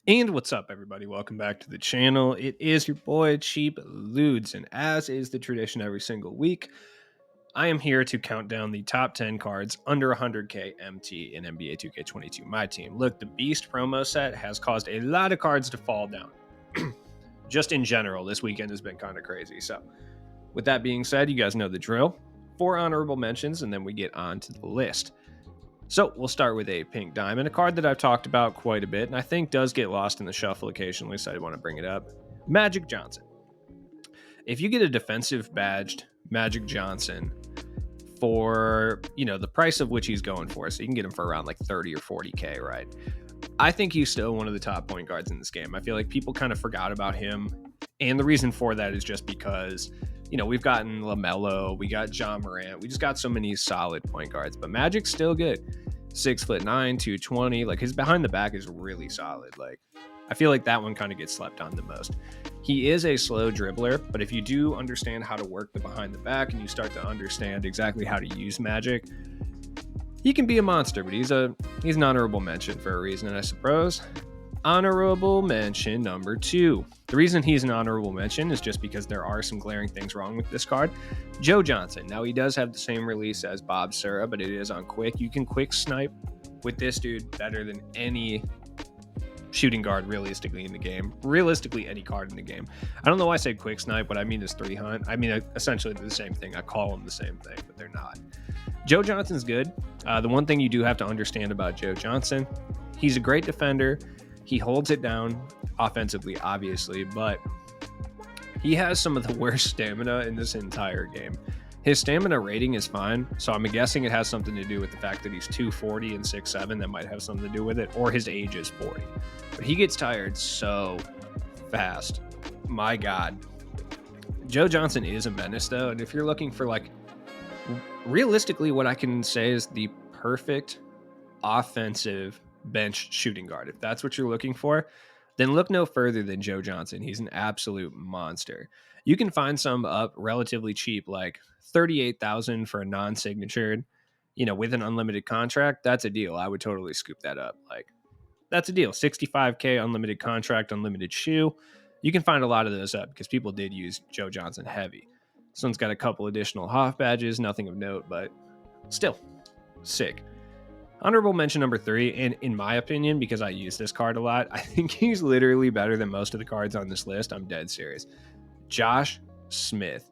And what's up, everybody? Welcome back to the channel. It is your boy, Cheap Ludes, and as is the tradition every single week, I am here to count down the top 10 cards under 100k MT in NBA 2K22, my team. Look, the Beast promo set has caused a lot of cards to fall down. Just in general, this weekend has been kind of crazy. So, with that being said, you guys know the drill. 4 honorable mentions, and then we get on to the list. So we'll start with a pink diamond, a card that I've talked about quite a bit, and I think does get lost in the shuffle occasionally, so I want to bring it up. Magic Johnson. If you get a defensive badged Magic Johnson for, the price of which he's going for, so you can get him for around like 30 or 40k, right? I think he's still one of the top point guards in this game. I feel like people kind of forgot about him, and the reason for that is just because we've gotten LaMelo, we got John Morant, we just got so many solid point guards, but Magic's still good. 6'9", 220. Like, his behind the back is really solid. Like, I feel like that one kind of gets slept on the most. He is a slow dribbler, but if you do understand how to work the behind the back and you start to understand exactly how to use Magic, he can be a monster, but he's an honorable mention for a reason, I suppose. Honorable mention number 2. The reason he's an honorable mention is just because there are some glaring things wrong with this card. Joe Johnson. Now, he does have the same release as Bob Sura, but it is on quick. You can quick snipe with this dude better than any shooting guard realistically in the game. Realistically, any card in the game. I don't know why I said quick snipe. What I mean is 3 hunt. I mean, essentially the same thing. I call them the same thing, but they're not. Joe Johnson's good. The one thing you do have to understand about Joe Johnson, he's a great defender. He holds it down offensively, obviously, but he has some of the worst stamina in this entire game. His stamina rating is fine, so I'm guessing it has something to do with the fact that he's 240 and 6'7". That might have something to do with it, or his age is 40. But he gets tired so fast. My God. Joe Johnson is a menace, though, and if you're looking for, realistically, what I can say is the perfect offensive bench shooting guard, if that's what you're looking for, then look no further than Joe Johnson. He's an absolute monster. You can find some up relatively cheap, like 38,000 for a non-signatured, with an unlimited contract. That's a deal. I would totally scoop that up. That's a deal. 65k unlimited contract, unlimited shoe. You can find a lot of those up because people did use Joe Johnson heavy. This one's got a couple additional Hoff badges, nothing of note, but still sick. Honorable mention number 3, and in my opinion, because I use this card a lot, I think he's literally better than most of the cards on this list. I'm dead serious. Josh Smith.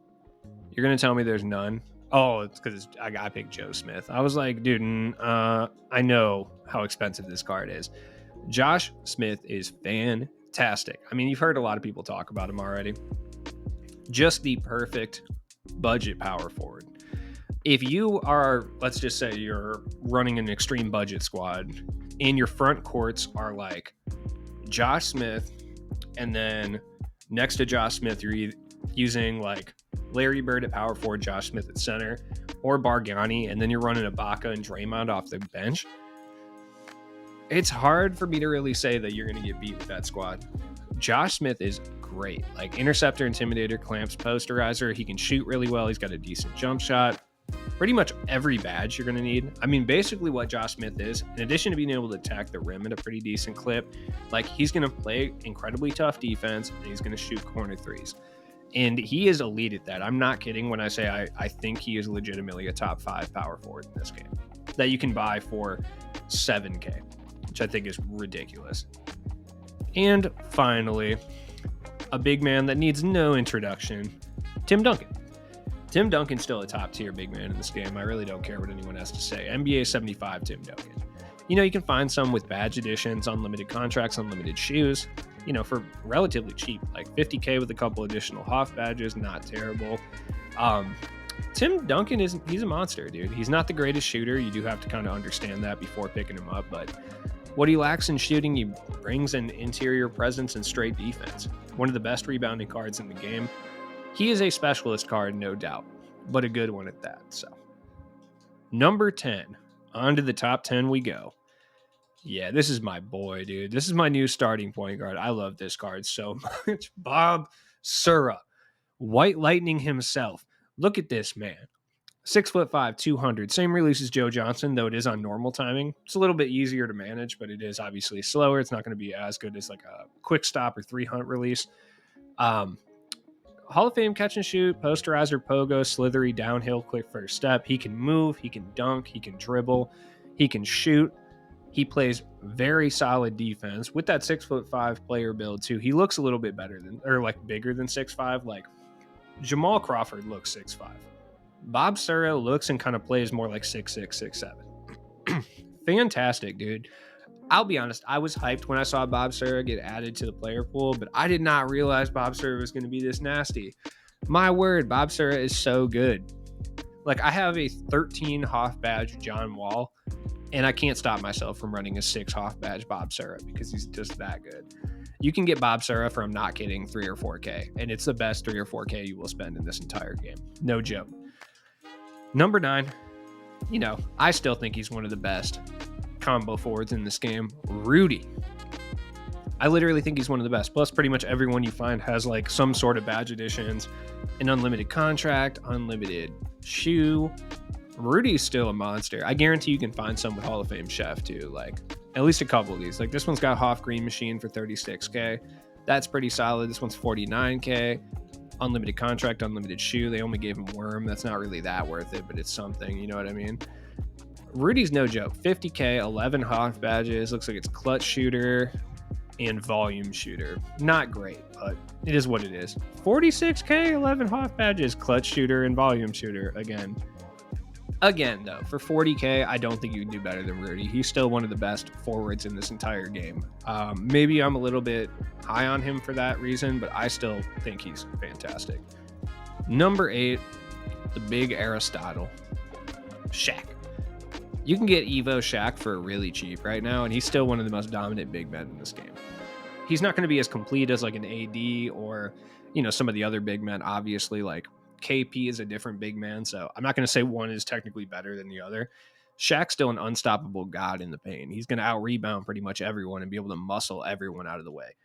You're going to tell me there's none? Oh, it's because I picked Joe Smith. I was like, dude, I know how expensive this card is. Josh Smith is fantastic. I mean, you've heard a lot of people talk about him already. Just the perfect budget power forward. If you are, let's just say you're running an extreme budget squad and your front courts are like Josh Smith, and then next to Josh Smith, you're using like Larry Bird at power forward, Josh Smith at center, or Bargnani, and then you're running Ibaka and Draymond off the bench, it's hard for me to really say that you're going to get beat with that squad. Josh Smith is great. Like, interceptor, intimidator, clamps, posterizer. He can shoot really well. He's got a decent jump shot. Pretty much every badge you're going to need. I mean, basically what Josh Smith is, in addition to being able to attack the rim at a pretty decent clip, he's going to play incredibly tough defense, and he's going to shoot corner threes. And he is elite at that. I'm not kidding when I say I think he is legitimately a top 5 power forward in this game that you can buy for 7K, which I think is ridiculous. And finally, a big man that needs no introduction, Tim Duncan. Tim Duncan's still a top tier big man in this game. I really don't care what anyone has to say. NBA 75 Tim Duncan. You can find some with badge editions, unlimited contracts, unlimited shoes, for relatively cheap, like 50K with a couple additional Hoff badges, not terrible. Tim Duncan he's a monster, dude. He's not the greatest shooter. You do have to kind of understand that before picking him up, but what he lacks in shooting, he brings an interior presence and straight defense. One of the best rebounding cards in the game. He is a specialist card, no doubt, but a good one at that. So, number 10, on to the top 10 we go. Yeah, this is my boy, dude. This is my new starting point guard. I love this card so much. Bob Sura, White Lightning himself. Look at this man. 6'5", 200. Same release as Joe Johnson, though it is on normal timing. It's a little bit easier to manage, but it is obviously slower. It's not going to be as good as like a quick stop or 3-hunt release. Hall of Fame catch and shoot, posterizer, pogo, slithery, downhill, quick first step. He can move, he can dunk, he can dribble, he can shoot. He plays very solid defense with that 6'5" player build too. He looks a little bit better than, or like bigger than 6'5". Like Jamal Crawford looks 6'5". Bob Sura looks and kind of plays more like 6'6", 6'7". Fantastic, dude. I'll be honest, I was hyped when I saw Bob Sura get added to the player pool, but I did not realize Bob Sura was going to be this nasty. My word, Bob Sura is so good. Like, I have a 13 Hoff badge John Wall, and I can't stop myself from running a 6 Hoff badge Bob Sura because he's just that good. You can get Bob Sura from, not kidding, 3 or 4K, and it's the best 3 or 4K you will spend in this entire game. No joke. Number 9, I still think he's one of the best combo forwards in this game, Rudy. I literally think he's one of the best. Plus, pretty much everyone you find has like some sort of badge additions, an unlimited contract, unlimited shoe. Rudy's still a monster. I guarantee you can find some with Hall of Fame Chef too. Like at least a couple of these. Like this one's got Hoff Green Machine for 36K. That's pretty solid. This one's 49K. Unlimited contract, unlimited shoe. They only gave him Worm. That's not really that worth it, but it's something. You know what I mean? Rudy's no joke. 50K, 11 Hoff badges. Looks like it's clutch shooter and volume shooter. Not great, but it is what it is. 46K, 11 Hoff badges, clutch shooter and volume shooter. Again, though, for 40K, I don't think you can do better than Rudy. He's still one of the best forwards in this entire game. Maybe I'm a little bit high on him for that reason, but I still think he's fantastic. Number 8, the big Aristotle, Shaq. You can get Evo Shaq for really cheap right now, and he's still one of the most dominant big men in this game. He's not going to be as complete as like an AD or, some of the other big men, obviously, like KP is a different big man, so I'm not going to say one is technically better than the other. Shaq's still an unstoppable god in the paint. He's going to out-rebound pretty much everyone and be able to muscle everyone out of the way.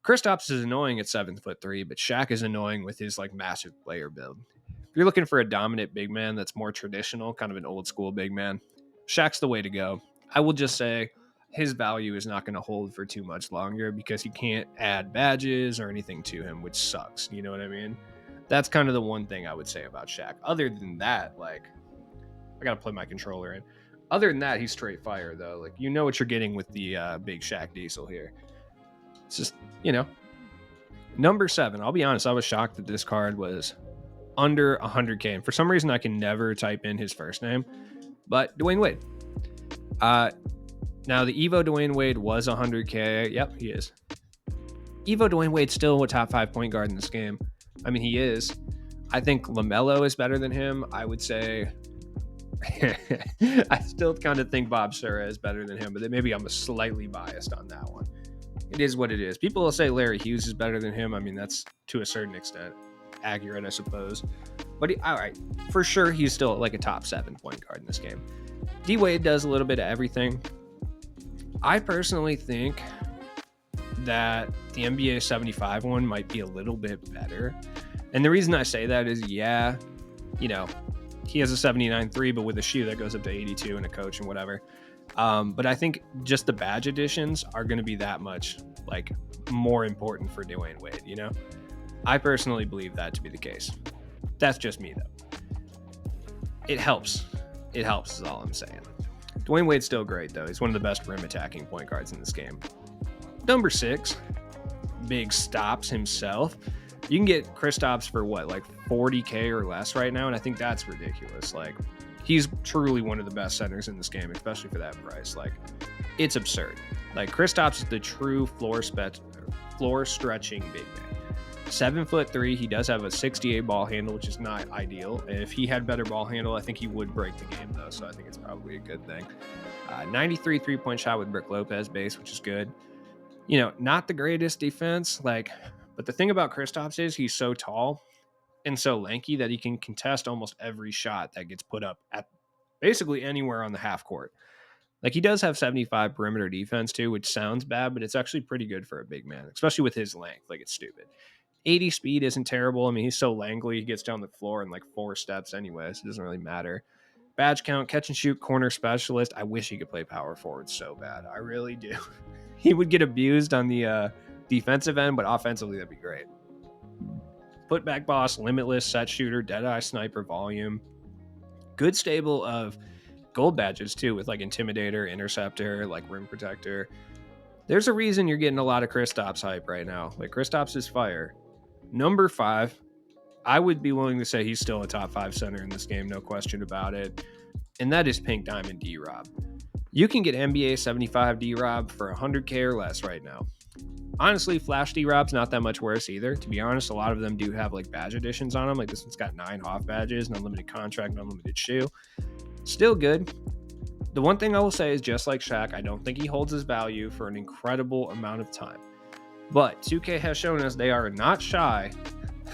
Kristaps is annoying at 7'3", but Shaq is annoying with his like massive player build. If you're looking for a dominant big man that's more traditional, kind of an old school big man, Shaq's the way to go. I will just say his value is not going to hold for too much longer because you can't add badges or anything to him, which sucks. You know what I mean? That's kind of the one thing I would say about Shaq. Other than that, like, I got to plug my controller in. Other than that, he's straight fire, though. Like, you know what you're getting with the big Shaq Diesel here. It's just, Number 7, I'll be honest, I was shocked that this card was under 100K. And for some reason, I can never type in his first name. But Dwayne Wade. Now, the Evo Dwayne Wade was 100K. Yep, he is. Evo Dwayne Wade's still a top 5 point guard in this game. I mean, he is. I think LaMelo is better than him. I would say I still kind of think Bob Sura is better than him, but maybe I'm slightly biased on that one. It is what it is. People will say Larry Hughes is better than him. I mean, that's to a certain extent accurate, I suppose. But all right, for sure, he's still like a top 7 point guard in this game. D Wade does a little bit of everything. I personally think that the NBA 75 one might be a little bit better. And the reason I say that is, he has a 79.3, but with a shoe that goes up to 82 and a coach and whatever. But I think just the badge additions are going to be that much like more important for Dwayne Wade, I personally believe that to be the case. That's just me, though. It helps. It helps is all I'm saying. Dwayne Wade's still great, though. He's one of the best rim attacking point guards in this game. Number 6, big stops himself. You can get Kristaps for what, like 40K or less right now, and I think that's ridiculous. Like, he's truly one of the best centers in this game, especially for that price. Like, it's absurd. Like, Kristaps is the true floor stretching big man. 7'3", he does have a 68 ball handle, which is not ideal. If he had better ball handle, I think he would break the game, though, so I think it's probably a good thing. 93 3-point shot with Brook Lopez base, which is good. Not the greatest defense, but the thing about Kristaps is he's so tall and so lanky that he can contest almost every shot that gets put up at basically anywhere on the half court. Like, he does have 75 perimeter defense too, which sounds bad, but it's actually pretty good for a big man, especially with his length. Like, it's stupid. 80 speed isn't terrible. I mean, he's so langly. He gets down the floor in like 4 steps anyway, so it doesn't really matter. Badge count, catch and shoot, corner specialist. I wish he could play power forward so bad. I really do. He would get abused on the defensive end, but offensively, that'd be great. Putback boss, limitless, set shooter, deadeye sniper, volume. Good stable of gold badges too, with like intimidator, interceptor, like rim protector. There's a reason you're getting a lot of Kristaps hype right now. Like Kristaps is fire. Number 5, I would be willing to say he's still a top 5 center in this game, no question about it. And that is Pink Diamond DRob. You can get NBA 75 DRob for 100K or less right now. Honestly, Flash DRob's not that much worse either. To be honest, a lot of them do have like badge editions on them. Like this one's got 9 Hoff badges, an unlimited contract, an unlimited shoe. Still good. The one thing I will say is just like Shaq, I don't think he holds his value for an incredible amount of time. But 2K has shown us they are not shy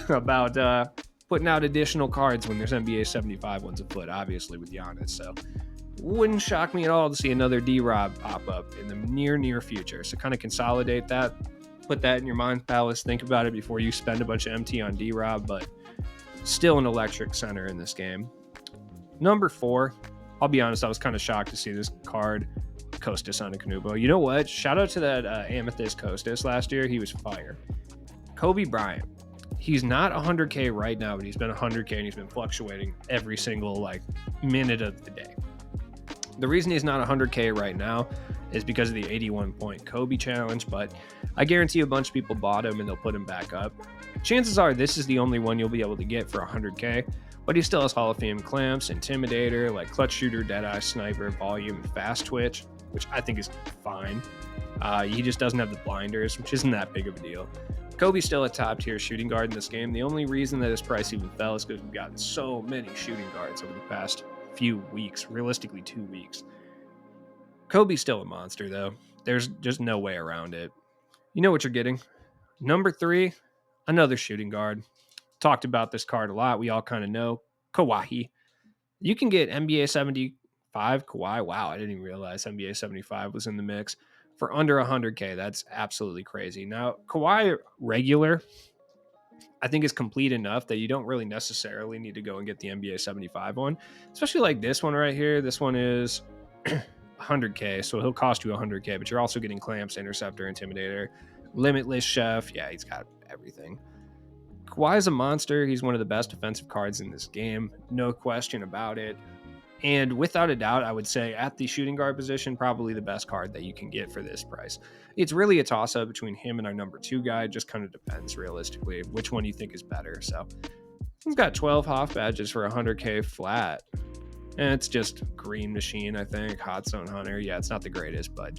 about putting out additional cards when there's NBA 75 ones afoot, obviously, with Giannis. So wouldn't shock me at all to see another DRob pop up in the near future. So kind of consolidate that, put that in your mind palace, think about it before you spend a bunch of MT on DRob, but still an electric center in this game. Number 4, I'll be honest, I was kind of shocked to see this card, Kostas Antetokounmpo. You know what? Shout out to that Amethyst Kostas last year. He was fire. Kobe Bryant. He's not 100K right now, but he's been 100K and he's been fluctuating every single like minute of the day. The reason he's not 100K right now is because of the 81-point Kobe challenge, but I guarantee a bunch of people bought him and they'll put him back up. Chances are this is the only one you'll be able to get for 100K, but he still has Hall of Fame clamps, intimidator, like clutch shooter, deadeye sniper, volume, and fast twitch, which I think is fine. He just doesn't have the blinders, which isn't that big of a deal. Kobe's still a top tier shooting guard in this game. The only reason that his price even fell is because we've gotten so many shooting guards over the past few weeks, realistically 2 weeks. Kobe's still a monster though. There's just no way around it. You know what you're getting. Number 3, another shooting guard. Talked about this card a lot. We all kind of know Kawhi. You can get NBA 75 Kawhi. Wow, I didn't even realize NBA 75 was in the mix for under 100K. That's absolutely crazy. Now, Kawhi regular, I think is complete enough that you don't really necessarily need to go and get the NBA 75 one, especially like this one right here. This one is 100K, so he'll cost you 100K, but you're also getting clamps, interceptor, intimidator, limitless chef. Yeah, he's got everything. Kawhi is a monster. He's one of the best defensive cards in this game, no question about it. And without a doubt, I would say at the shooting guard position, probably the best card that you can get for this price. It's really a toss-up between him and our number 2 guy. It just kind of depends realistically which one you think is better. So he's got 12 Hoff badges for 100K flat. And it's just Green Machine, I think. Hot Zone Hunter. Yeah, it's not the greatest, but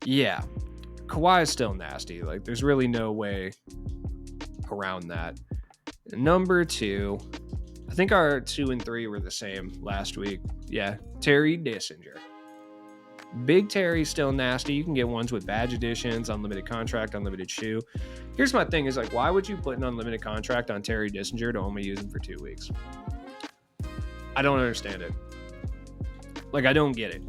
yeah. Kawhi is still nasty. Like, there's really no way around that. Number 2, I think our 2 and 3 were the same last week. Yeah, Terry Dissinger. Big Terry's still nasty. You can get ones with badge editions, unlimited contract, unlimited shoe. Here's my thing is like, why would you put an unlimited contract on Terry Dissinger to only use him for 2 weeks? I don't understand it. Like, I don't get it.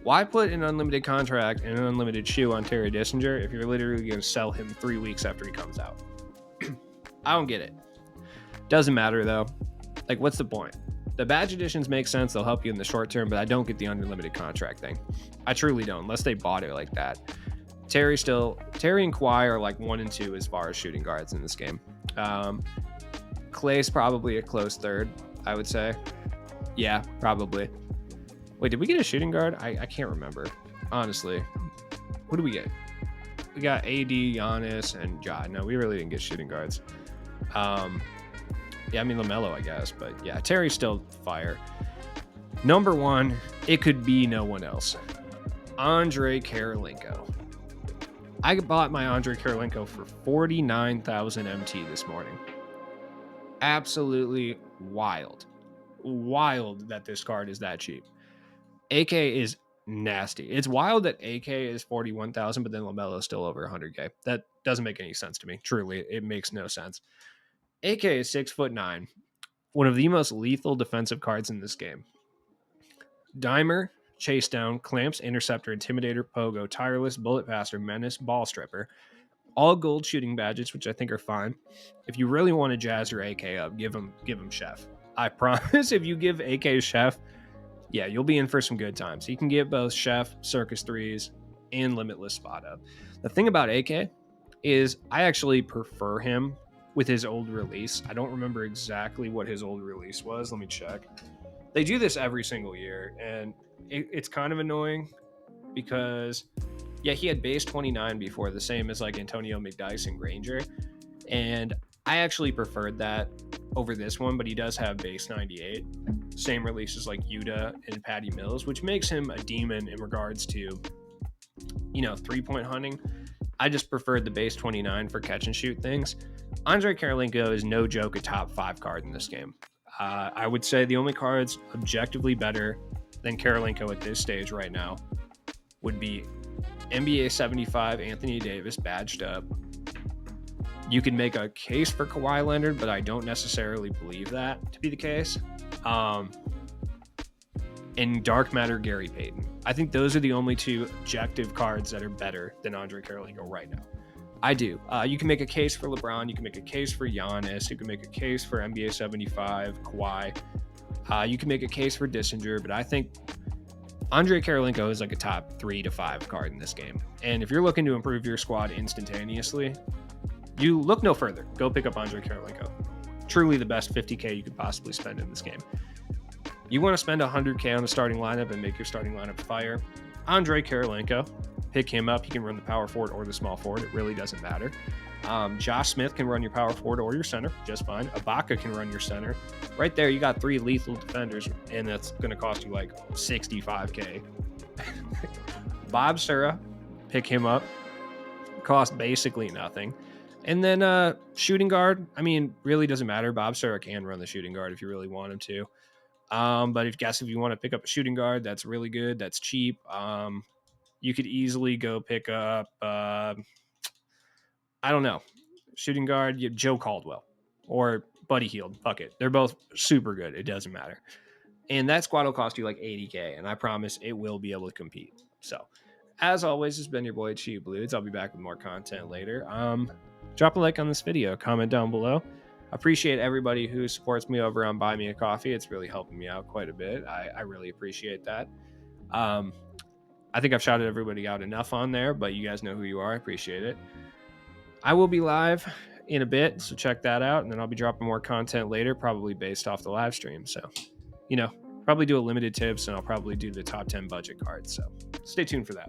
Why put an unlimited contract and an unlimited shoe on Terry Dissinger if you're literally going to sell him 3 weeks after he comes out? I don't get it. Doesn't matter though. Like, what's the point? The badge editions make sense. They'll help you in the short term, but I don't get the unlimited contract thing. I truly don't, unless they bought it like that. Terry and Kawhi are like 1 and 2 as far as shooting guards in this game. Clay's probably a close third, I would say. Yeah, probably. Wait, did we get a shooting guard? I can't remember, honestly. Who do we get? We got AD, Giannis, and Ja. No, we really didn't get shooting guards. Yeah, I mean LaMelo, I guess, but yeah, Terry's still fire. Number 1, it could be no one else. Andre Karolinko. I bought my Andre Karolinko for 49,000 MT this morning. Absolutely wild. Wild that this card is that cheap. AK is nasty. It's wild that AK is 41,000, but then LaMelo is still over 100K. That doesn't make any sense to me. Truly, it makes no sense. AK is 6'9", one of the most lethal defensive cards in this game. Dimer, chase down, clamps, interceptor, intimidator, pogo, tireless, bullet passer, menace, ball stripper. all gold shooting badges, which I think are fine. If you really want to jazz your AK up, give him Chef. I promise if you give AK Chef, yeah, you'll be in for some good times. He can get both Chef, Circus 3s, and Limitless Spot Up. The thing about AK is I actually prefer him with his old release. I don't remember exactly what his old release was. Let me check. They do this every single year, and it's kind of annoying because, yeah, he had base 29 before, the same as like Antonio McDyess and Granger. And I actually preferred that over this one, but he does have base 98. Same releases like Yuta and Patty Mills, which makes him a demon in regards to, 3-point hunting. I just preferred the base 29 for catch and shoot things. Andre Karolinko is no joke a top 5 card in this game. I would say the only cards objectively better than Karolinko at this stage right now would be NBA 75 Anthony Davis badged up. You can make a case for Kawhi Leonard, but I don't necessarily believe that to be the case. And Dark Matter Gary Payton. I think those are the only 2 objective cards that are better than Andre Karolinko right now. I do. You can make a case for LeBron. You can make a case for Giannis. You can make a case for NBA 75, Kawhi. You can make a case for Dissinger, but I think Andre Karolinko is like a top 3 to 5 card in this game. And if you're looking to improve your squad instantaneously, you look no further. Go pick up Andre Karolinko. Truly the best 50K you could possibly spend in this game. You want to spend 100K on a starting lineup and make your starting lineup fire? Andre Karolinko. Pick him up. He can run the power forward or the small forward. It really doesn't matter. Josh Smith can run your power forward or your center just fine. Ibaka can run your center. Right there, you got 3 lethal defenders, and that's going to cost you like 65K. Bob Sura, pick him up. Cost basically nothing. And then shooting guard, I mean, really doesn't matter. Bob Sura can run the shooting guard if you really want him to. But if you want to pick up a shooting guard, that's really good. That's cheap. You could easily go pick up, I don't know, shooting guard, Joe Caldwell or Buddy Hield. Fuck it. They're both super good. It doesn't matter. And that squad will cost you like 80K, and I promise it will be able to compete. So, as always, it's been your boy Cheap Blues. I'll be back with more content later. Drop a like on this video, comment down below. I appreciate everybody who supports me over on Buy Me a Coffee. It's really helping me out quite a bit. I really appreciate that. I think I've shouted everybody out enough on there, but you guys know who you are. I appreciate it. I will be live in a bit, so check that out, and then I'll be dropping more content later, probably based off the live stream. So, probably do a limited tips, and I'll probably do the top 10 budget cards. So stay tuned for that.